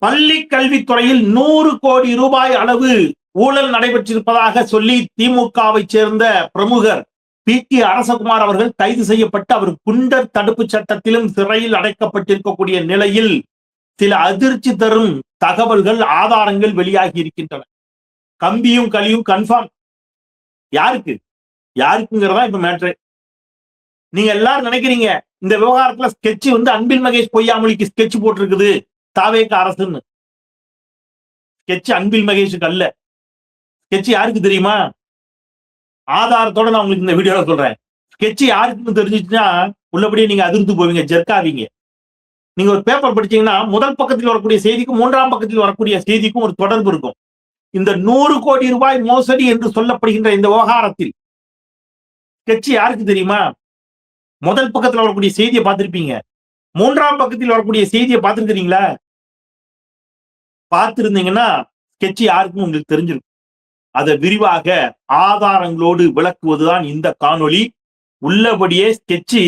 பள்ளி கல்வித்துறையில் 100 கோடி ரூபாய் அளவு ஊழல் நடைபெற்றிருப்பதாக சொல்லி திமுகவை சேர்ந்த பிரமுகர் பி.டி. அரசகுமார் அவர்கள் கைது செய்யப்பட்டு அவர் குண்டர் தடுப்பு சட்டத்திலும் சிறையில் அடைக்கப்பட்டிருக்கக்கூடிய நிலையில் சில அதிர்ச்சி தரும் தகவல்கள் ஆதாரங்கள் வெளியாகி இருக்கின்றன. கம்பியும் கலியும் கன்ஃபார்ம். யாருக்கு யாருக்குங்கிறதா இப்ப மேட்ரு. நீங்க எல்லாரும் நினைக்கிறீங்க இந்த விவகாரத்துல ஸ்கெட்ச் அன்பில் மகேஷ் பொய்யாமொழிக்கு ஸ்கெட்ச் போட்டிருக்குது தாவேக அரசுன்னு. ஸ்கெட்ச் அன்பில் மகேஷுக்கு அல்ல. ஸ்கெட்ச் யாருக்கு தெரியுமா? ஆதாரத்தோட நான் உங்களுக்கு இந்த வீடியோல சொல்றேன். ஸ்கெட்ச் யாருக்குன்னு தெரிஞ்சிச்சுன்னா உள்ளபடியே நீங்க அதிர்ந்து போவீங்க, ஜெர்க்காவீங்க. நீங்க ஒரு பேப்பர் படிச்சீங்கன்னா முதல் பக்கத்தில் வரக்கூடிய செய்திக்கும் 3ஆம் பக்கத்தில் வரக்கூடிய செய்திக்கும் ஒரு தொடர்பு இருக்கும். இந்த 100 கோடி ரூபாய் மோசடி என்று சொல்லப்படுகின்ற இந்த விவகாரத்தில் ஸ்கெட்ச் யாருக்கு தெரியுமா? முதல் பக்கத்தில் வரக்கூடிய செய்தியை பார்த்திருப்பீங்க. 3ஆம் பக்கத்தில் வரக்கூடிய செய்தியை பார்த்திருக்கிறீங்களா? பார்த்திருந்தீங்கன்னா ஸ்கெட்ச் யாருக்கும் உங்களுக்கு தெரிஞ்சிருக்கும். அதை விரிவாக ஆதாரங்களோடு விளக்குவதுதான் இந்த காணொளி. உள்ளபடியே ஸ்கெட்ச்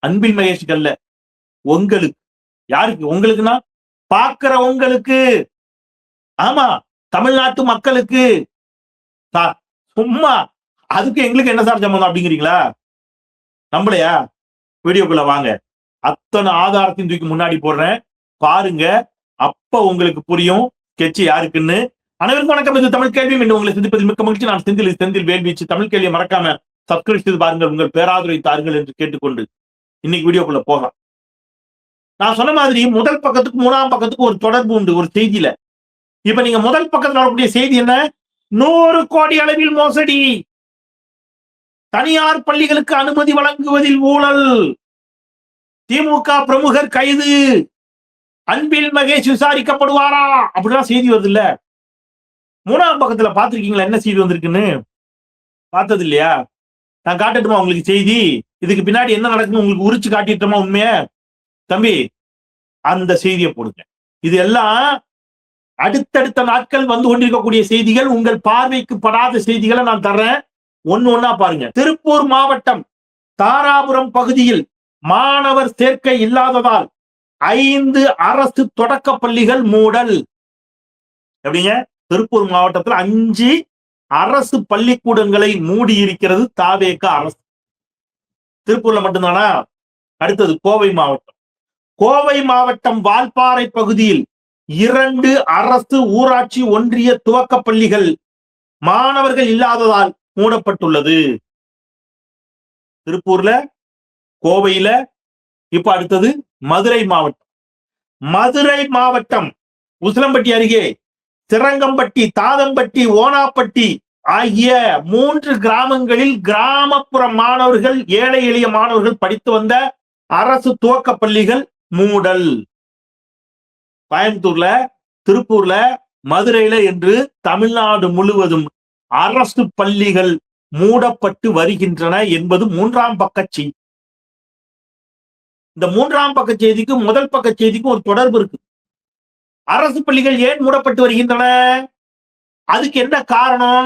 அன்பில் மகேஷுக்கு அல்ல, உங்களுக்கு. யாருக்கு? உங்களுக்குன்னா பார்க்கிற உங்களுக்கு. ஆமா, தமிழ்நாட்டு மக்களுக்கு. சார் சும்மா அதுக்கு எங்களுக்கு என்ன சார் சம்பந்தம் அப்படிங்கிறீங்களா? நம்மளையா? வீடியோக்குள்ள வாங்க. அத்தனை ஆதாரத்தையும் தூக்கி முன்னாடி போடுறேன், பாருங்க. அப்ப உங்களுக்கு புரியும் ஸ்கெட்ச் யாருக்குன்னு. அனைவருக்கும் வணக்கம். இது தமிழ் கேள்வி. இன்னும் உங்களை சந்திப்பதில் மிக்க மகிழ்ச்சி. நான் செந்தில் வேல்வீச்சு. தமிழ் கேள்வியை மறக்காம சப்ஸ்கிரைப் செய்து பாருங்கள், உங்கள் பேராதரவை தாருங்கள் என்று கேட்டுக்கொண்டு இன்னைக்கு வீடியோக்குள்ள போகலாம். நான் சொன்ன மாதிரி முதல் பக்கத்துக்கு 3ஆம் பக்கத்துக்கு ஒரு தொடர்பு உண்டு ஒரு செய்தியில. இப்ப நீங்க முதல் பக்கத்தில் வரக்கூடிய செய்தி என்ன? 100 கோடி அளவில் மோசடி, தனியார் பள்ளிகளுக்கு அனுமதி வழங்குவதில் ஊழல், திமுக பிரமுகர் கைது, அன்பில் மகேஷ் விசாரிக்கப்படுவாரா அப்படிதான் செய்தி வருது இல்ல. 3ஆம் பக்கத்துல பாத்திருக்கீங்களா என்ன செய்தி வந்திருக்குன்னு? பார்த்தது இல்லையா? நான் காட்டட்டுமா உங்களுக்கு செய்தி? இதுக்கு பின்னாடி என்ன நடக்குன்னு உங்களுக்கு உரிச்சு காட்டிட்டோமா உண்மைய? தம்பி அந்த செய்தியை போடுங்க. இது எல்லாம் அடுத்தடுத்த நாட்கள் வந்து கொண்டிருக்கக்கூடிய செய்திகள். உங்கள் பார்வைக்கு படாத செய்திகளை நான் தர்றேன், ஒன்னு ஒன்னா பாருங்க. திருப்பூர் மாவட்டம் தாராபுரம் பகுதியில் மாணவர் சேர்க்கை இல்லாததால் 5 அரசு தொடக்க பள்ளிகள் மூடல். எப்படிங்க? திருப்பூர் மாவட்டத்தில் 5 அரசு பள்ளிக்கூடங்களை மூடி இருக்கிறது தாவேக அரசு. திருப்பூர்ல மட்டும்தானா? அடுத்தது கோவை மாவட்டம் வால்பாறை பகுதியில் 2 அரசு ஊராட்சி ஒன்றிய துவக்க பள்ளிகள் மாணவர்கள் இல்லாததால் மூடப்பட்டுள்ளது. திருப்பூர்ல, கோவையில, இப்ப அடுத்தது மதுரை மாவட்டம் உசிலம்பட்டி அருகே சிரங்கம்பட்டி, தாதம்பட்டி, ஓனாப்பட்டி ஆகிய 3 கிராமங்களில் கிராமப்புற மாணவர்கள், ஏழை எளிய மாணவர்கள் படித்து வந்த அரசு துவக்க பள்ளிகள் மூடல். கோயம்புத்தூர்ல, திருப்பூர்ல, மதுரையில என்று தமிழ்நாடு முழுவதும் அரசு பள்ளிகள் மூடப்பட்டு வருகின்றன என்பது 3ஆம் பக்க செய்தி. இந்த 3ஆம் பக்க செய்திக்கும் முதல் பக்க செய்திக்கும் ஒரு தொடர்பு இருக்கு. அரசு பள்ளிகள் ஏன் மூடப்பட்டு வருகின்றன? அதுக்கு என்ன காரணம்?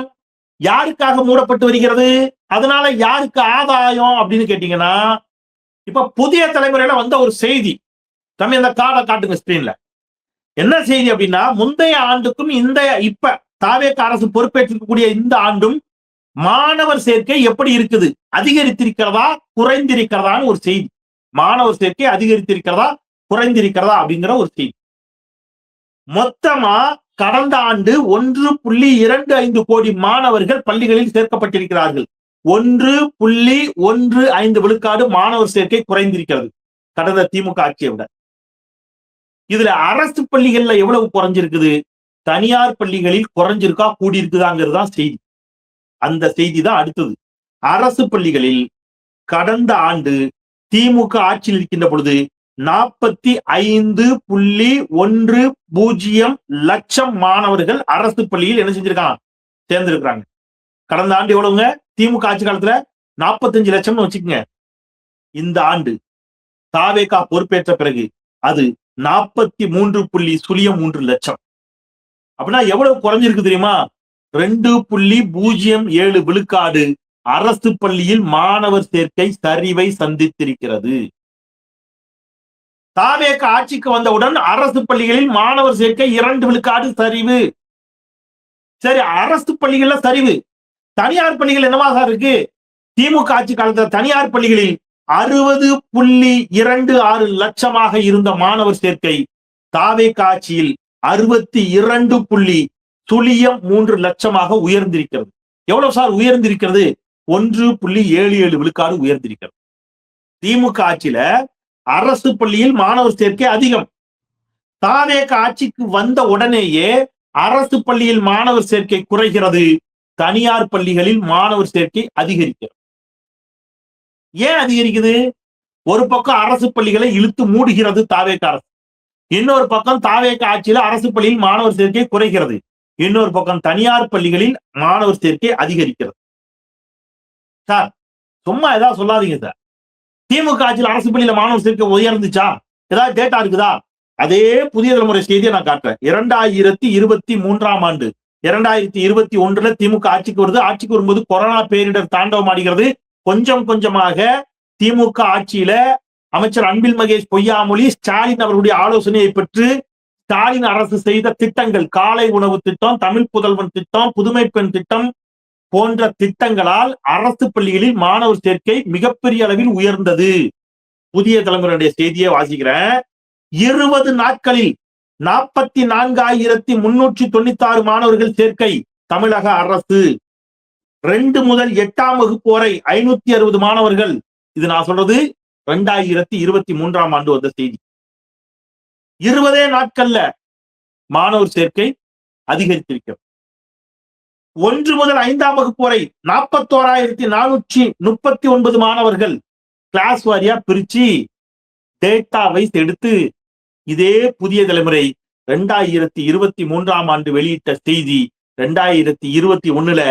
யாருக்காக மூடப்பட்டு வருகிறது? அதனால யாருக்கு ஆதாயம் அப்படின்னு கேட்டீங்கன்னா, இப்ப புதிய தலைமுறையில வந்த ஒரு செய்தி. தம்பி அந்த கார்டை காட்டுங்க ஸ்கிரீன்ல. என்ன செய்தி அப்படின்னா, முந்தைய ஆண்டுக்கும் இப்ப தாவேக அரசு பொறுப்பேற்றிருக்கக்கூடிய இந்த ஆண்டும் மாணவர் சேர்க்கை எப்படி இருக்குது? அதிகரித்திருக்கிறதா குறைந்திருக்கிறதான்னு ஒரு செய்தி. மாணவர் சேர்க்கை அதிகரித்திருக்கிறதா குறைந்திருக்கிறதா அப்படிங்கிற ஒரு செய்தி. மொத்தமா கடந்த ஆண்டு 1.25 கோடி மாணவர்கள் பள்ளிகளில் சேர்க்கப்பட்டிருக்கிறார்கள். 1.15 விழுக்காடு மாணவர் சேர்க்கை குறைந்திருக்கிறது கடந்த திமுக ஆட்சியை விட. இதுல அரசு பள்ளிகள்ல எவ்வளவு குறைஞ்சிருக்குது, தனியார் பள்ளிகளில் குறைஞ்சிருக்கா கூடியிருக்குதாங்கிறது தான் செய்தி. அந்த செய்தி தான் அடுத்தது. அரசு பள்ளிகளில் கடந்த ஆண்டு திமுக ஆட்சியில் இருக்கின்ற பொழுது 45.10 லட்சம் மாணவர்கள் அரசு பள்ளியில் என்ன செஞ்சிருக்காங்க? சேர்ந்திருக்கிறாங்க. கடந்த ஆண்டு எவ்வளவுங்க? திமுக ஆட்சி காலத்துல 45 லட்சம்னு வச்சுக்கோங்க. இந்த ஆண்டு தாவேக பொறுப்பேற்ற பிறகு அது 43.03 லட்சம். அப்படின்னா எவ்வளவு குறைஞ்சிருக்கு தெரியுமா? 2.07 விழுக்காடு அரசு பள்ளியில் மாணவர் சேர்க்கை சரிவை சந்தித்திருக்கிறது. தாவேக ஆட்சிக்கு வந்தவுடன் அரசு பள்ளிகளில் மாணவர் சேர்க்கை 2 விழுக்காடு சரிவு. சரி, அரசு பள்ளிகள்ல சரிவு. தனியார் பள்ளிகள் என்னவா சார் இருக்கு? திமுக ஆட்சி காலத்தில் தனியார் பள்ளிகளில் 60.26 லட்சமாக இருந்த மாணவர் சேர்க்கை தாவேக ஆட்சியில் 62.03 லட்சமாக உயர்ந்திருக்கிறது. எவ்வளவு சார் உயர்ந்திருக்கிறது? 1.77 விழுக்காடு உயர்ந்திருக்கிறது. திமுக ஆட்சியில அரசு பள்ளியில் மாணவர் சேர்க்கை அதிகம். தாவேக ஆட்சிக்கு வந்த உடனேயே அரசு பள்ளியில் மாணவர் சேர்க்கை குறைகிறது, தனியார் பள்ளிகளில் மாணவர் சேர்க்கை அதிகரிக்கிறது. ஏன் அதிகரிக்குது? ஒரு பக்கம் அரசு பள்ளிகளை இழுத்து மூடுகிறது தாவேக அரசு, இன்னொரு பக்கம் தாவேக ஆட்சியில அரசு பள்ளியில் மாணவர் சேர்க்கை குறைகிறது, இன்னொரு பக்கம் தனியார் பள்ளிகளில் மாணவர் சேர்க்கை அதிகரிக்கிறது. சார் சும்மா ஏதாவது சொல்லாதீங்க சார். திமுக ஆட்சியில் அரசு பள்ளியில மாணவர் சேர்க்கை உயர்ந்துச்சா? ஏதாவது டேட்டா இருக்குதா? அதே புதிய தலைமுறை செய்தியை நான் காட்டுறேன். 2023ஆம் ஆண்டு 2021 திமுக ஆட்சிக்கு வருது. ஆட்சிக்கு வரும்போது கொரோனா பேரிடர் தாண்டவம் ஆடுகிறது. கொஞ்சம் கொஞ்சமாக திமுக ஆட்சியில அமைச்சர் அன்பில் மகேஷ் பொய்யாமொழி ஸ்டாலின் அவருடைய ஆலோசனையை பெற்று ஸ்டாலின் அரசு செய்த திட்டங்கள், காலை உணவு திட்டம், தமிழ் புதல்வன் திட்டம், புதுமை பெண் திட்டம் போன்ற திட்டங்களால் அரசு பள்ளிகளில் மாணவர் சேர்க்கை மிகப்பெரிய அளவில் உயர்ந்தது. புதிய தலைமுறையுடைய செய்தியை வாசிக்கிறேன். 20 நாட்களில் 44,396 மாணவர்கள் சேர்க்கை தமிழக அரசு. 2 முதல் 8ஆம் வகுப்பு வரை 560 மாணவர்கள். இது நான் சொல்றது 2023ஆம் ஆண்டு வந்த செய்தி. 20 நாட்கள்ல மாணவர் சேர்க்கை அதிகரித்திருக்கிறது. 1 முதல் 5ஆம் வகுப்பு வரை 41,439 மாணவர்கள். கிளாஸ் வாரியா பிரிச்சு டேட்டா வைஸ் எடுத்து இதே புதிய தலைமுறை 2023ஆம் ஆண்டு வெளியிட்ட செய்தி. 2021ல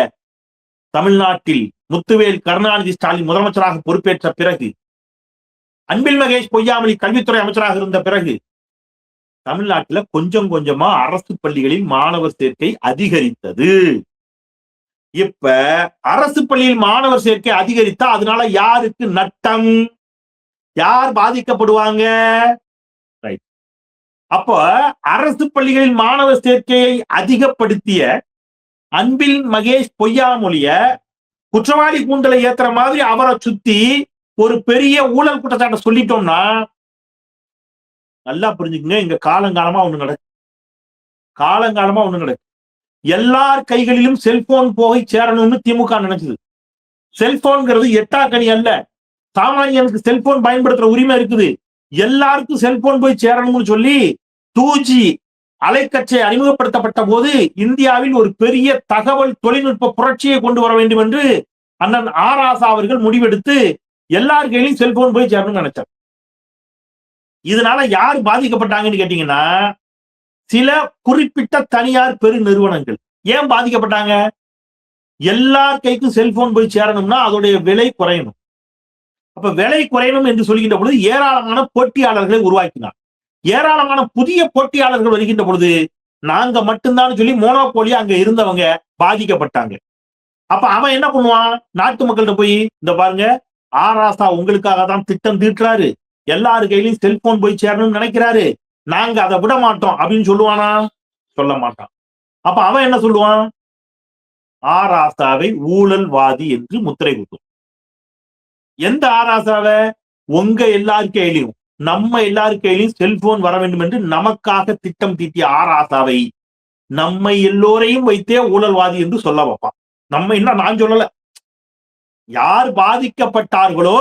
தமிழ்நாட்டில் முத்துவேல் கருணாநிதி ஸ்டாலின் முதலமைச்சராக பொறுப்பேற்ற பிறகு, அன்பில் மகேஷ் பொய்யாமொழி கல்வித்துறை அமைச்சராக இருந்த பிறகு தமிழ்நாட்டில் கொஞ்சம் கொஞ்சமா அரசு பள்ளிகளில் மாணவர் சேர்க்கை அதிகரித்தது. இப்ப அரசு பள்ளியில் மாணவர் சேர்க்கை அதிகரித்தா அதனால யாருக்கு நட்டம்? யார் பாதிக்கப்படுவாங்க? அப்ப அரசு பள்ளிகளில் மாணவர் சேர்க்கையை அதிகப்படுத்திய அன்பில் மகேஷ் பொய்யாமொழிய குற்றவாளி கூண்டலை ஏத்துற மாதிரி அவரை சுத்தி ஒரு பெரிய ஊழல் குற்றச்சாட்டை சொல்லிட்டோம்னா நல்லா புரிஞ்சுக்குங்க, இங்க காலங்காலமா ஒண்ணு நடக்கு. எல்லார் கைகளிலும் செல்போன் போய் சேரணும்னு திமுக நினைச்சது. செல்போன்ங்கிறது எட்டாக்கணி அல்ல. சாமானியனுக்கு செல்போன் பயன்படுத்துற உரிமை இருக்குது. எல்லாருக்கும் செல்போன் போய் சேரணும்னு சொல்லி 2G அலைக்கற்றை அறிமுகப்படுத்தப்பட்ட போது இந்தியாவில் ஒரு பெரிய தகவல் தொழில்நுட்ப புரட்சியை கொண்டு வர வேண்டும் என்று அண்ணன் ஆராசா அவர்கள் முடிவெடுத்து எல்லார் கையிலும் செல்போன் போய் சேரணும்னு நினைச்சார். இதனால யார் பாதிக்கப்பட்டாங்கன்னு கேட்டீங்கன்னா, சில குறிப்பிட்ட தனியார் பெரு நிறுவனங்கள். ஏன் பாதிக்கப்பட்டாங்க? எல்லார் கைக்கும் செல்போன் போய் சேரணும்னா அதோடைய விலை குறையணும். அப்ப விலை குறையணும் என்று சொல்கின்ற பொழுது ஏராளமான போட்டியாளர்களை உருவாக்கினார். ஏராளமான புதிய போட்டியாளர்கள் வருகின்ற பொழுது நாங்க மட்டும்தான் சொல்லி மோனோபோலியா அங்க இருந்தவங்க பாதிக்கப்பட்டாங்க. அப்ப அவன் என்ன பண்ணுவான்? நாட்டு மக்கள்கிட்ட போய், இந்த பாருங்க, ஆராசா உங்களுக்காக தான் திட்டம் தீட்டுறாரு, எல்லாரு கையிலையும் செல்போன் போய் சேரணும்னு நினைக்கிறாரு, நாங்க அதை விட மாட்டோம் அப்படின்னு சொல்லுவானா? சொல்ல மாட்டான். அப்ப அவன் என்ன சொல்லுவான்? ஆராசாவை ஊழல்வாதி என்று முத்திரை குத்தும். எந்த ஆராசாவை? உங்க எல்லாரு கையிலையும், நம்ம எல்லாரு கையிலையும் செல்போன் வர வேண்டும் என்று நமக்காக திட்டம் தீட்டிய ஆராசாவை நம்மை எல்லோரையும் வைத்தே ஊழல்வாதி என்று சொல்ல வைப்பான். நம்ம என்ன, நான் சொல்லல, யார் பாதிக்கப்பட்டார்களோ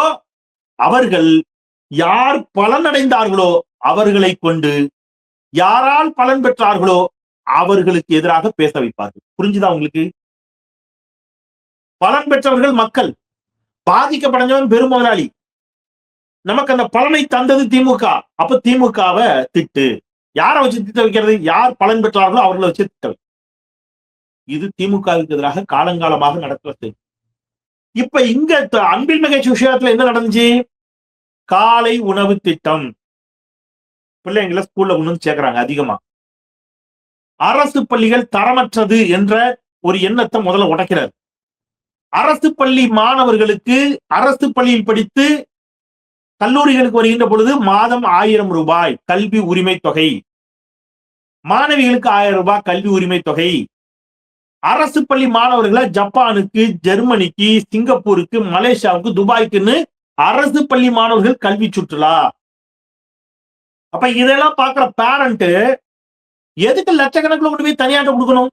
அவர்கள், யார் பலனடைந்தார்களோ அவர்களை கொண்டு, யாரால் பலன் பெற்றார்களோ அவர்களுக்கு எதிராக பேச வைப்பார்கள். புரிஞ்சுதா உங்களுக்கு? பலன் பெற்றவர்கள் மக்கள், பாதிக்கப்பட்டவன் பெரும் முதலாளி. நமக்கு அந்த பலனை தந்தது திமுக. அப்ப திமுகவை திட்டு. யாரை வச்சு திட்ட வைக்கிறது? யார் பலன் பெற்றார்களோ அவர்களை வச்சு திட்ட. இது திமுகவுக்கு எதிராக காலங்காலமாக நடக்கிறது. இப்ப இங்க அன்பில் மகேஷ் விஷயத்துல என்ன நடந்துச்சு? காலை உணவு திட்டம். பிள்ளைங்களை ஸ்கூல்ல கொண்டு வந்து சேர்க்கிறாங்க அதிகமா. அரசு பள்ளிகள் தரமற்றது என்ற ஒரு எண்ணத்தை முதல்ல உடைக்கிறார். அரசு பள்ளி மாணவர்களுக்கு அரசு பள்ளியில் படித்து கல்லூரிகளுக்கு வருகின்ற பொழுது மாதம் 1000 ரூபாய் கல்வி உரிமை தொகை, மாணவிகளுக்கு 1000 ரூபாய் கல்வி உரிமை தொகை. அரசு பள்ளி மாணவர்களை ஜப்பானுக்கு, ஜெர்மனிக்கு, சிங்கப்பூருக்கு, மலேசியாவுக்கு, துபாய்க்குன்னு அரசு பள்ளி மாணவர்கள் கல்வி சுற்றுலா. அப்ப இதெல்லாம் பாக்குற பேரண்ட் எதுக்கு லட்சக்கணக்கில் கொண்டு போய் தனியாட்ட கொடுக்கணும்,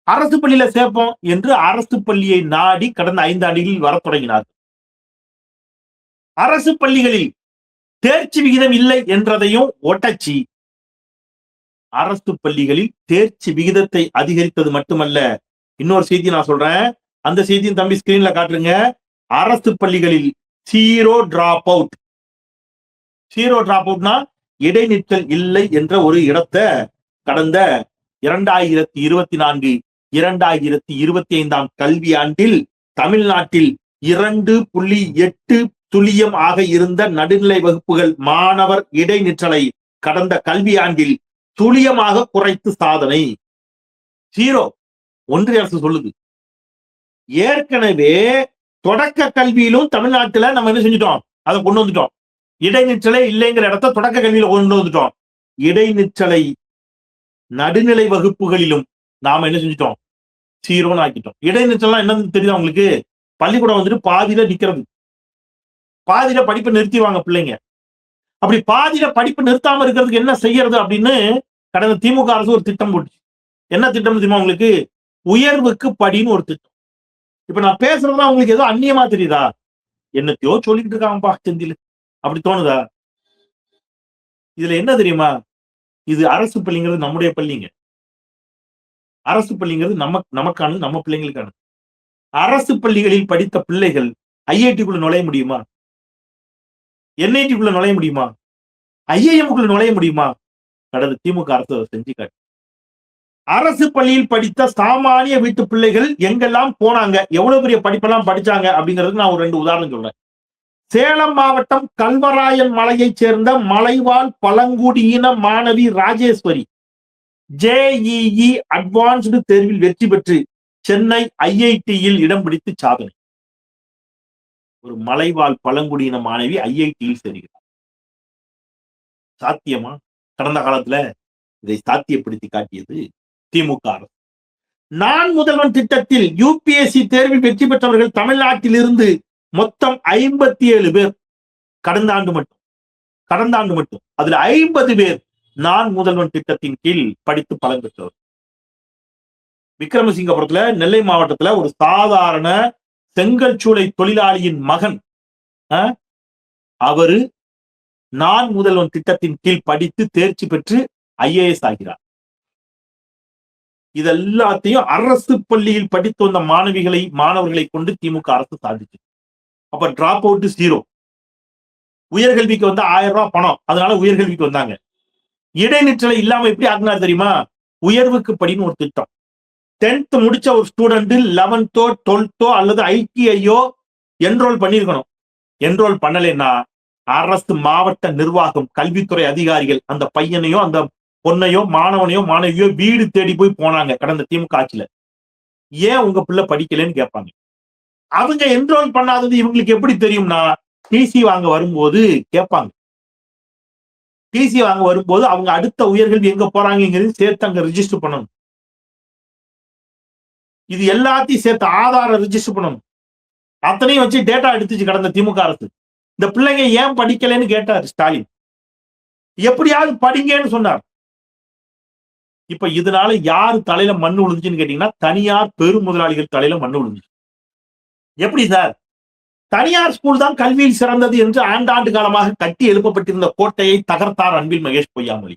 அரசு பள்ளியில சேர்ப்போம் என்று அரசு பள்ளியை நாடி கடந்த 5 ஆண்டுகளில் வர தொடங்கினார். அரசு பள்ளிகளில் தேர்ச்சி விகிதம் இல்லை என்றதையும் ஒட்டச்சி, அரசு பள்ளிகளில் தேர்ச்சி விகிதத்தை அதிகரித்தது மட்டுமல்ல, இன்னொரு செய்தி நான் சொல்றேன், அந்த செய்தியும் தம்பி ஸ்கிரீன்ல காட்டுருங்க. அரசு பள்ளிகளில் zero drop out, zero drop அவுட்னா இடைநிற்றல் இல்லை என்ற ஒரு இடத்தை கடந்த 2024 2025 கல்வியாண்டில் தமிழ்நாட்டில் 2.8 துல்லியம் ஆக இருந்த நடுநிலை வகுப்புகள் மாணவர் இடைநிற்றலை கடந்த கல்வியாண்டில் துல்லியமாக குறைத்து சாதனை. ஜீரோ, ஒன்றிய அரசு சொல்லுது. ஏற்கனவே தொடக்க கல்வியிலும் தமிழ்நாட்டில் நம்ம என்ன செஞ்சுட்டோம், அதை கொண்டு வந்துட்டோம். இடைநிற்றலை இல்லைங்கிற இடத்த தொடக்க கல்வியில கொண்டு வந்துட்டோம். இடைநிற்றலை நடுநிலை வகுப்புகளிலும் நாம என்ன செஞ்சுட்டோம், ஜீரோன்னு ஆக்கிட்டோம். இடைநிற்றலாம் என்னன்னு தெரியுதா உங்களுக்கு? பள்ளிக்கூடம் வந்துட்டு பாதியில நிக்கிறது, பாதியில படிப்பை நிறுத்திவாங்க பிள்ளைங்க. அப்படி பாதியில படிப்பு நிறுத்தாம இருக்கிறதுக்கு என்ன செய்யறது அப்படின்னு கடந்த திமுக அரசு ஒரு திட்டம் போட்டுச்சு. என்ன திட்டம் தெரியுமா உங்களுக்கு? உயர்வுக்கு படின்னு ஒரு திட்டம். இப்ப நான் பேசுறதுதான் உங்களுக்கு ஏதோ அந்நியமா தெரியுதா? என்னத்தையோ சொல்லிட்டு இருக்காங்கப்பா செந்தில், அப்படி தோணுதா? இதுல என்ன தெரியுமா, இது அரசு பள்ளிங்கிறது நம்முடைய பள்ளிங்க. அரசு பள்ளிங்கிறது நமக்கானது, நம்ம பிள்ளைங்களுக்கானது. அரசு பள்ளிகளில் படித்த பிள்ளைகள் ஐஐடிக்குள்ள நுழைய முடியுமா? என்ஐடிக்குள்ள நுழைய முடியுமா? ஐஐஎம்குள்ள நுழைய முடியுமா? கடந்த திமுக அரசு செஞ்சு காட்டு. அரசு பள்ளியில் படித்த சாமானிய வீட்டு பிள்ளைகள் எங்கெல்லாம் போனாங்க, எவ்வளவு பெரிய படிப்பெல்லாம் படிச்சாங்க அப்படிங்கிறதுக்கு நான் ஒரு 2 உதாரணம் சொல்றேன். சேலம் மாவட்டம் கல்வராயன் மலையைச் சேர்ந்த மலைவாழ் பழங்குடியின மாணவி ராஜேஸ்வரி JEE அட்வான்ஸ்டு தேர்வில் வெற்றி பெற்று சென்னை ஐஐடியில் இடம் பிடித்து சாதனை. ஒரு மலைவாழ் பழங்குடியின மாணவி ஐஐடியில் சேர்கிறார். சாத்தியமா? கடந்த காலத்துல இதை சாத்தியப்படுத்தி காட்டியது திமுக அரசு. நான் முதல்வன் திட்டத்தில் UPSC தேர்வில் வெற்றி பெற்றவர்கள் தமிழ்நாட்டில் இருந்து மொத்தம் 57 பேர். கடந்த ஆண்டு மட்டும் அதுல 50 பேர் நான் முதல்வன் திட்டத்தின் கீழ் படித்து பலன் பெற்றவர். விக்ரமசிங்கபுரத்துல, நெல்லை மாவட்டத்துல ஒரு சாதாரண செங்கல் சூளை தொழிலாளியின் மகன் அவரு நான் முதல்வன் திட்டத்தின் கீழ் படித்து தேர்ச்சி பெற்று IAS ஆகிறார். இதெல்லாத்தையும் அரசு பள்ளியில் படித்து வந்த மாணவர்களை கொண்டு திமுக அரசு சாதிச்சு. அப்ப டிராப் அவுட் ஜீரோ. உயர்கல்விக்கு வந்து 1000 ரூபாய் பணம், அதனால உயர்கல்விக்கு வந்தாங்க. இடைநிற்றலை இல்லாம எப்படி ஆகினார் தெரியுமா? உயர்வுக்கு படின்னு ஒரு திட்டம். 10th முடிச்ச ஒரு ஸ்டூடெண்ட் 11th 12th அல்லது ITIயோ என்ரோல் பண்ணிருக்கணும். என்ரோல் பண்ணலைன்னா அரசு மாவட்ட நிர்வாகம், கல்வித்துறை அதிகாரிகள் அந்த பையனையோ அந்த பொண்ணையோ மாணவியோ வீடு தேடி போய் போனாங்க கடந்த திமுக ஆட்சியில. ஏன் உங்க பிள்ளை படிக்கலன்னு கேட்பாங்க. அவங்க என்ரோல் பண்ணாதது இவங்களுக்கு எப்படி தெரியும்னா, டிசி வாங்க வரும்போது கேட்பாங்க. டிசி வாங்க வரும்போது அவங்க அடுத்த உயர்கல்வி எங்க போறாங்கிறது சேர்த்து அங்க ரிஜிஸ்டர் பண்ணணும். இது எல்லாத்தையும் சேர்த்து ஆதார ரிஜிஸ்டர் பண்ணணும். அத்தனையும் வச்சு டேட்டா எடுத்துச்சு கடந்த திமுக அரசு. இந்த பிள்ளைங்க ஏன் படிக்கலன்னு கேட்டார் ஸ்டாலின். எப்படியாவது படிங்கன்னு சொன்னார். இப்ப இதனால யாரு தலையில மண்ணு விழுந்துச்சுன்னு கேட்டீங்கன்னா, தனியார் பெரும் முதலாளிகள் தலையில மண்ணு விழுந்துச்சு. எப்படி சார்? தனியார் ஸ்கூல் தான் கல்வியில் சிறந்தது என்று ஆண்டாண்டு காலமாக கட்டி எழுப்பப்பட்டிருந்த கோட்டையை தகர்த்தார் அன்பில் மகேஷ் பொய்யாமொழி.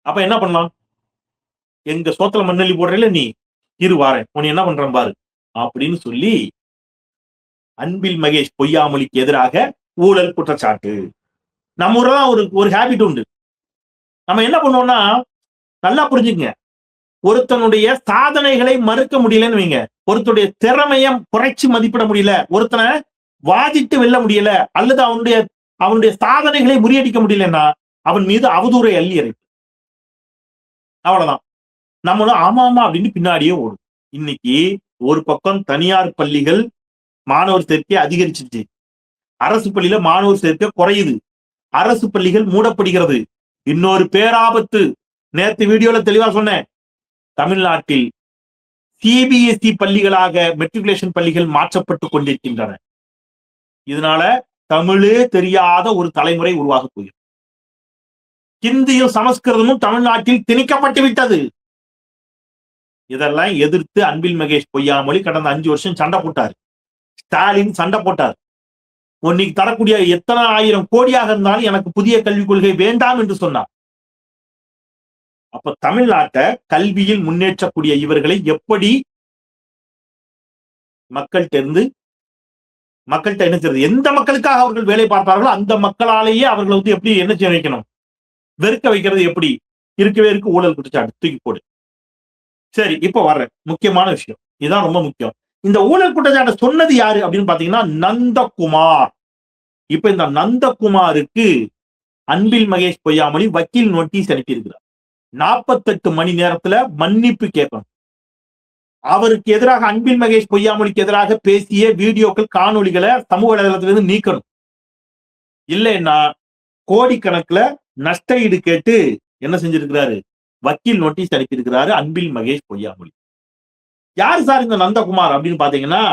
அப்ப என்ன பண்ணலாம்? எங்க சோத்துல மண்ணெல்லி போடுறல, நீ இரு வாரேன், உன்னை என்ன பண்றேன் பாரு அப்படின்னு சொல்லி அன்பில் மகேஷ் பொய்யாமொழிக்கு எதிராக ஊழல் குற்றச்சாட்டு. நம்ம ஊர்ல ஒரு ஹேபிட் உண்டு. நம்ம என்ன பண்ணுவோம்னா, நல்லா புரிஞ்சுங்க, ஒருத்தனுடைய சாதனைகளை மறுக்க முடியலன்னு வைங்க, ஒருத்தனுடைய திறமையை குறைச்சு மதிப்பிட முடியல, ஒருத்தனை வாதிட்டு வெல்ல முடியல, அல்லது அவனுடைய சாதனைகளை முறியடிக்க முடியலன்னா அவன் மீது அவதூறை அள்ளி இறைப்பு. அவ்வளவுதான். நம்மளும் ஆமா அப்படின்னு பின்னாடியே ஓடும். இன்னைக்கு ஒரு பக்கம் தனியார் பள்ளிகள் மாணவர் சேர்க்கை அதிகரிச்சிருச்சு. அரசு பள்ளியில மாணவர் சேர்க்கை குறையுது. அரசு பள்ளிகள் மூடப்படுகிறது. இன்னொரு பேராபத்து, நேத்து வீடியோல தெளிவா சொன்னேன். தமிழ்நாட்டில் சிபிஎஸ்இ பள்ளிகளாக மெட்ரிகுலேஷன் பள்ளிகள் மாற்றப்பட்டுக் கொண்டிருக்கின்றன. இதனால தமிழே தெரியாத ஒரு தலைமுறை உருவாக போகிறது. ஹிந்தியும் சமஸ்கிருதமும் தமிழ்நாட்டில் திணிக்கப்பட்டு விட்டது. இதெல்லாம் எதிர்த்து அன்பில் மகேஷ் பொய்யாமொழி கடந்த 5 வருஷம் சண்டை போட்டார். ஸ்டாலின் சண்டை போட்டார். இன்னைக்கு தரக்கூடிய எத்தனை ஆயிரம் கோடியாக இருந்தாலும் எனக்கு புதிய கல்விக் கொள்கை வேண்டாம் என்று சொன்னார். அப்ப தமிழ்நாட்டை கல்வியில் முன்னேற்றக்கூடிய இவர்களை எப்படி மக்கள்கிட்ட என்ன செய்யறது? எந்த மக்களுக்காக அவர்கள் வேலை பார்ப்பார்களோ அந்த மக்களாலேயே அவர்களை வந்து எப்படி என்ன செய்ய வைக்கணும்? வெறுக்க வைக்கிறது எப்படி? இருக்கவே இருக்கு ஊழல் குற்றச்சாட்டு தூக்கி போடு. சரி, இப்ப வர்ற முக்கியமான விஷயம், இதுதான் ரொம்ப முக்கியம். இந்த ஊழல் குற்றச்சாட்டை சொன்னது யாரு அப்படின்னு பாத்தீங்கன்னா நந்தகுமார். இப்ப இந்த நந்தகுமாருக்கு அன்பில் மகேஷ் பொய்யாமொழி வக்கீல் நோட்டீஸ் அனுப்பியிருக்கிறார். 48 மணி நேரத்துல மன்னிப்பு கேட்கணும். அவருக்கு எதிராக அன்பில் மகேஷ் பொய்யாமொழிக்கு எதிராக பேசிய வீடியோக்கள், காணொலிகளை சமூக வலைதளத்திலிருந்து நீக்கணும். இல்லைன்னா கோடிக்கணக்குல நஷ்ட ஈடு கேட்டு என்ன செஞ்சிருக்கிறாரு? வக்கீல் நோட்டீஸ் அனுப்பியிருக்கிறாரு அன்பில் மகேஷ் பொய்யாமொழி. யாரு சார் இந்த நந்தகுமார் அப்படின்னு பாத்தீங்கன்னா,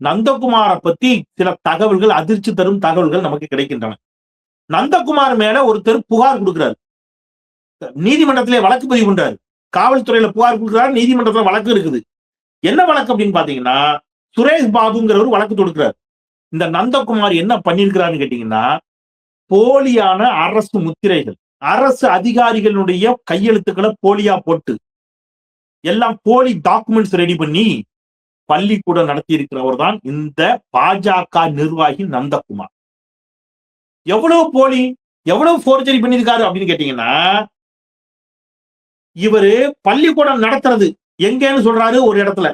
நந்தகுமாரை பத்தி சில தகவல்கள், அதிர்ச்சி தரும் தகவல்கள் நமக்கு கிடைக்கின்றன. நந்தகுமார் மேல ஒருத்தர் புகார் கொடுக்கிறார். நீதிமன்றத்திலே வழக்கு பதிவு பண்றாரு. காவல்துறையில புகார் கொடுக்கிறார், நீதிமன்றத்துல வழக்கு இருக்குது. என்ன வழக்கு அப்படின்னு பாத்தீங்கன்னா, சுரேஷ் பாபுங்கிறவர் வழக்கு தொடுக்கிறார். இந்த நந்தகுமார் என்ன பண்ணிருக்கிறாருன்னு கேட்டீங்கன்னா, போலியான அரசு முத்திரைகள், அரசு அதிகாரிகளுடைய கையெழுத்துக்களை போலியா போட்டு எல்லாம் போலி டாக்குமெண்ட்ஸ் ரெடி பண்ணி பள்ளிக்கூடம் நடத்தி இருக்கிறவர் தான் இந்த பாஜக நிர்வாகி நந்தகுமார். எவ்வளவு போலி, எவ்வளவு போர்ஜரி பண்ணிருக்காரு அப்படின்னு கேட்டீங்கன்னா, இவரு பள்ளிக்கூடம் நடத்துறது எங்கன்னு சொல்றாரு ஒரு இடத்துல,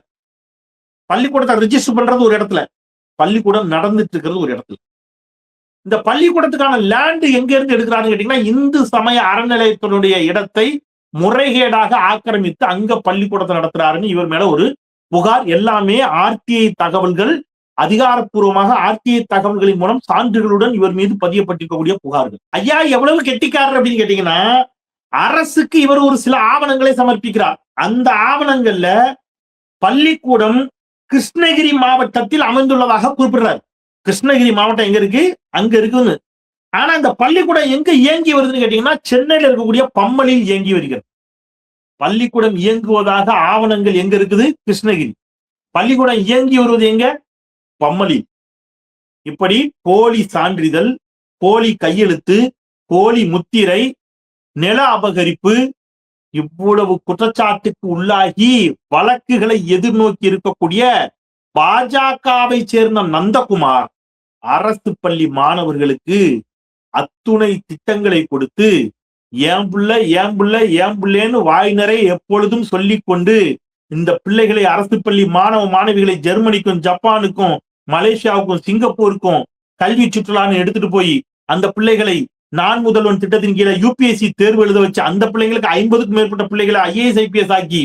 பள்ளிக்கூடத்தை ரிஜிஸ்டர் பண்றது ஒரு இடத்துல, பள்ளிக்கூடம் நடந்துட்டு இருக்கிறது ஒரு இடத்துல. இந்த பள்ளிக்கூடத்துக்கான லேண்ட் எங்க இருந்து எடுக்கிறான்னு கேட்டீங்கன்னா, இந்து சமய அறநிலையத்தினுடைய இடத்தை முறைகேடாக ஆக்கிரமித்து அங்க பள்ளிக்கூடத்தை நடத்துறாருன்னு இவர் மேல ஒரு புகார். எல்லாமே ஆர்டிஐ தகவல்கள், அதிகாரப்பூர்வமாக ஆர்டிஐ தகவல்களின் மூலம் சான்றுகளுடன் இவர் மீது பதியப்பட்டிருக்கக்கூடிய புகார்கள். ஐயா எவ்வளவு கெட்டிக்காரர் அப்படின்னு கேட்டீங்கன்னா, அரசுக்கு இவர் ஒரு சில ஆவணங்களை சமர்ப்பிக்கிறார். அந்த ஆவணங்கள்ல பள்ளிக்கூடம் கிருஷ்ணகிரி மாவட்டத்தில் அமைந்துள்ளதாக குறிப்பிடுறார். கிருஷ்ணகிரி மாவட்டம் எங்க இருக்கு? அங்க இருக்குன்னு. ஆனா இந்த பள்ளிக்கூடம் எங்க இயங்கி வருதுன்னு கேட்டீங்கன்னா, சென்னையில இருக்கக்கூடிய பம்மலில் இயங்கி வருகிறது. பள்ளிக்கூடம் இயங்குவதாக ஆவணங்கள் எங்க இருக்குது? கிருஷ்ணகிரி. பள்ளிக்கூடம் இயங்கி வருவது எங்க? பம்மலி. இப்படி போலி சான்றிதழ், போலி கையெழுத்து, போலி முத்திரை, நில அபகரிப்பு, இவ்வளவு குற்றச்சாட்டுக்கு உள்ளாகி வழக்குகளை எதிர்நோக்கி இருக்கக்கூடிய பாஜகவை சேர்ந்த நந்தகுமார் அரசு பள்ளி மாணவர்களுக்கு அத்துணை திட்டங்களை கொடுத்து ஏன் பிள்ளைன்னு வாய் நிறைய எப்பொழுதும் சொல்லிக் கொண்டு இந்த பிள்ளைகளை, அரசு பள்ளி மாணவ மாணவிகளை ஜெர்மனிக்கும், ஜப்பானுக்கும், மலேசியாவுக்கும், சிங்கப்பூருக்கும் கல்வி சுற்றுலான்னு எடுத்துட்டு போய் அந்த பிள்ளைகளை நான் முதல்வன் திட்டத்தின் கீழே யூபிஎஸ்சி தேர்வு எழுத வச்சு அந்த பிள்ளைங்களுக்கு 50க்கும் மேற்பட்ட பிள்ளைகளை ஐஏஎஸ் ஐபிஎஸ் ஆக்கி,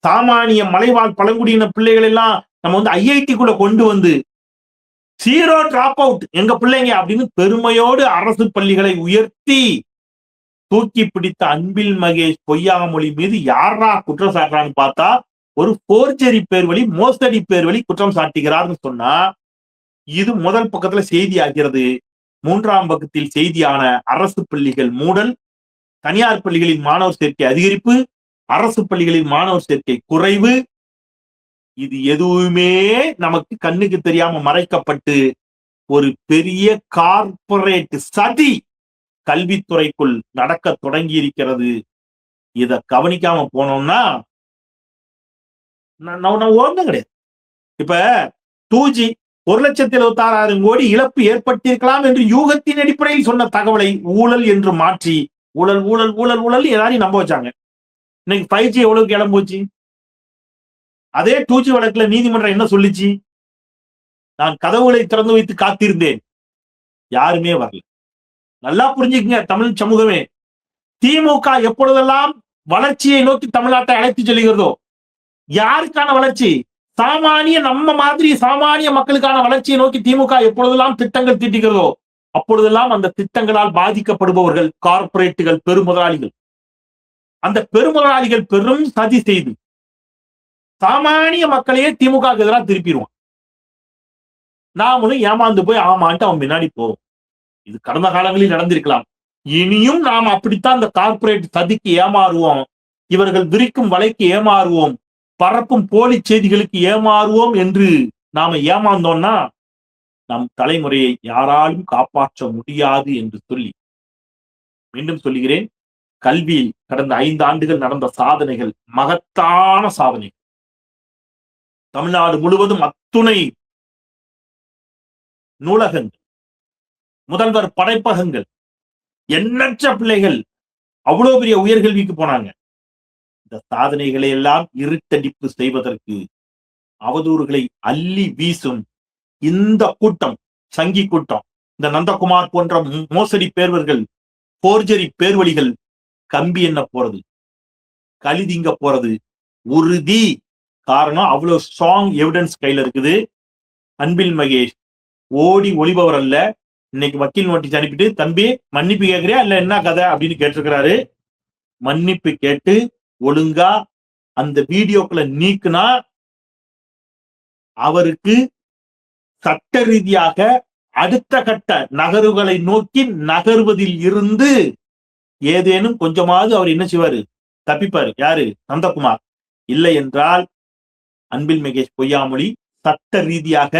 சாமானிய மலைவாழ் பழங்குடியின பிள்ளைகள் எல்லாம் நம்ம வந்து ஐஐடிக்குள்ள கொண்டு வந்து ஜீரோ டிராப் அவுட் எங்க பிள்ளைங்க அப்படின்னு பெருமையோடு அரசு பள்ளிகளை உயர்த்தி தூக்கி பிடித்த அன்பில் மகேஷ் பொய்யாமொழி மீது யாரா குற்றம் சாட்டுறான்னு பார்த்தா, ஒரு போர்ஜரி பேர் வழி, மோசடி பேர் வழி குற்றம் சாட்டுகிறார்னு சொன்னா, இது முதல் பக்கத்துல செய்தி ஆகிறது. 3ஆம் பக்கத்தில் செய்தியான அரசு பள்ளிகள் மூடல், தனியார் பள்ளிகளில் மாணவர் சேர்க்கை அதிகரிப்பு, அரசு பள்ளிகளில் மாணவர் சேர்க்கை குறைவு, இது எதுவுமே நமக்கு கண்ணுக்கு தெரியாம மறைக்கப்பட்டு ஒரு பெரிய கார்ப்பரேட் சதி கல்வித்துறைக்குள் நடக்க தொடங்கி இருக்கிறது. இத கவனிக்காம போனோம்னா ஒண்ணும் கிடையாது. இப்ப 2G 1,76,000 கோடி இழப்பு ஏற்பட்டிருக்கலாம் என்று யூகத்தின் அடிப்படையில் சொன்ன தகவலை ஊழல் என்று மாற்றி ஊழல் ஊழல் ஊழல் ஊழல் எல்லாரையும் நம்ப வச்சாங்க. இன்னைக்கு 5G எவ்வளவுக்கு இடம் போச்சு? அதே 2G வழக்குல நீதிமன்றம் என்ன சொல்லிச்சு? நான் கதவுகளை திறந்து வைத்து காத்திருந்தேன், யாருமே வரல. நல்லா புரிஞ்சுக்கங்க தமிழ் சமூகமே, திமுக எப்பொழுதெல்லாம் வளர்ச்சியை நோக்கி தமிழ்நாட்டை அழைத்து செல்கிறதோ, யாருக்கான வளர்ச்சி? சாமானிய நம்ம மாதிரி சாமானிய மக்களுக்கான வளர்ச்சியை நோக்கி திமுக எப்பொழுதெல்லாம் திட்டங்கள் தீட்டுகிறதோ அப்பொழுதெல்லாம் அந்த திட்டங்களால் பாதிக்கப்படுபவர்கள் கார்ப்பரேட்டுகள், பெருமுதலாளிகள். அந்த பெருமுதலாளிகள் பெரும் சதி செய்து சாமானிய மக்களையே திமுக எதிராக திருப்பிடுவான். நாமளும் ஏமாந்து போய் ஆமான்ட்டு அவன் முன்னாடி போவோம். இது கடந்த காலங்களில் நடந்திருக்கலாம். இனியும் நாம் அப்படித்தான் இந்த கார்ப்பரேட் சதிக்கு ஏமாறுவோம், இவர்கள் விரிக்கும் வலைக்கு ஏமாறுவோம், பரப்பும் போலி செய்திகளுக்கு ஏமாறுவோம் என்று நாம ஏமாந்தோம்னா நம் தலைமுறையை யாராலும் காப்பாற்ற முடியாது என்று சொல்லி மீண்டும் சொல்லுகிறேன், கல்வியில் கடந்த 5 ஆண்டுகள் நடந்த சாதனைகள் மகத்தான சாதனை. தமிழ்நாடு முழுவதும் அத்துணை நூலகங்கள், முதல்வர் படைப்பகங்கள், எண்ணற்ற பிள்ளைகள் அவ்வளவு பெரிய உயர்கல்விக்கு போனாங்க. இந்த சாதனைகளை எல்லாம் இருட்டடிப்பு செய்வதற்கு அவதூறுகளை அள்ளி வீசும் இந்த கூட்டம், சங்கி கூட்டம், இந்த நந்தகுமார் போன்ற மோசடி பேர்வர்கள், போர்ஜரி பேர்வழிகள் கம்பி என்ன போறது, கலிதிங்க போறது உறுதி. காரணம் அவ்வளவு ஸ்ட்ராங் எவிடன்ஸ் கையில இருக்குது. அன்பில் மகேஷ் ஓடி ஒளிபவர் அல்ல. இன்னைக்கு வக்கீல் நோட்டீஸ் அனுப்பிட்டு தம்பி மன்னிப்பு கேட்கிறியா இல்ல என்ன கதை அப்படின்னு கேட்டிருக்கிறாரு. மன்னிப்பு கேட்டு ஒழுங்கா அந்த வீடியோக்களை நீக்குனா அவருக்கு சட்ட ரீதியாக அடுத்த கட்ட நகர்வுகளை நோக்கி நகர்வதில் இருந்து ஏதேனும் கொஞ்சமாவது அவர் என்ன செய்வாரு, தப்பிப்பாரு. யாரு? நந்தகுமார். இல்லை என்றால் அன்பில் மகேஷ் பொய்யாமொழி சட்ட ரீதியாக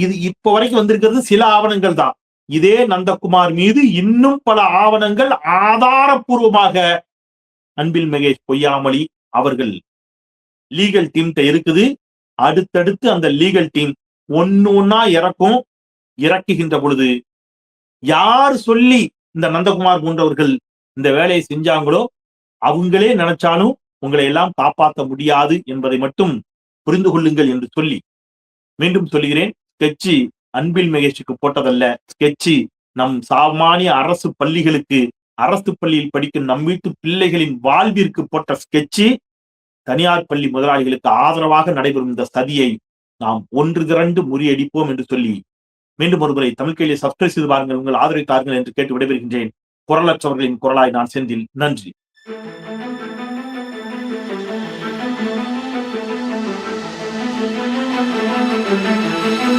இது இப்ப வரைக்கும் வந்திருக்கிறது சில ஆவணங்கள் தான். இதே நந்தகுமார் மீது இன்னும் பல ஆவணங்கள் ஆதாரப்பூர்வமாக அன்பில் மகேஷ் பொய்யாமொழி அவர்கள் லீகல் டீம்கிட்ட இருக்குது. அடுத்தடுத்து அந்த லீகல் டீம் ஒன்னா இறக்குகின்ற பொழுது யார் சொல்லி இந்த நந்தகுமார் போன்றவர்கள் இந்த வேலையை செஞ்சாங்களோ அவங்களே நினைச்சாலும் உங்களை எல்லாம் காப்பாற்ற முடியாது என்பதை மட்டும் புரிந்து கொள்ளுங்கள் என்று சொல்லி மீண்டும் சொல்லுகிறேன், ஸ்கெட்சி அன்பில் மகேஷுக்கு போட்டதல்ல. ஸ்கெட்சி நம் சாமானிய அரசு பள்ளிகளுக்கு, அரசு பள்ளியில் படிக்கும் நம் வீட்டு பிள்ளைகளின் வாழ்விற்கு போட்ட ஸ்கெட்சி தனியார் பள்ளி முதலாளிகளுக்கு ஆதரவாக நடைபெறும் இந்த சதியை நாம் ஒன்று திரண்டு முறியடிப்போம் என்று சொல்லி மீண்டும் ஒருமுறை தமிழ் கையிலே சப்ஸ்கிரைப் செய்து பாருங்கள், உங்கள் ஆதரவை என்று கேட்டு விடைபெறுகின்றேன். குரலற்றவர்களின் குரலாய் நான் செந்தில். நன்றி. Thank you.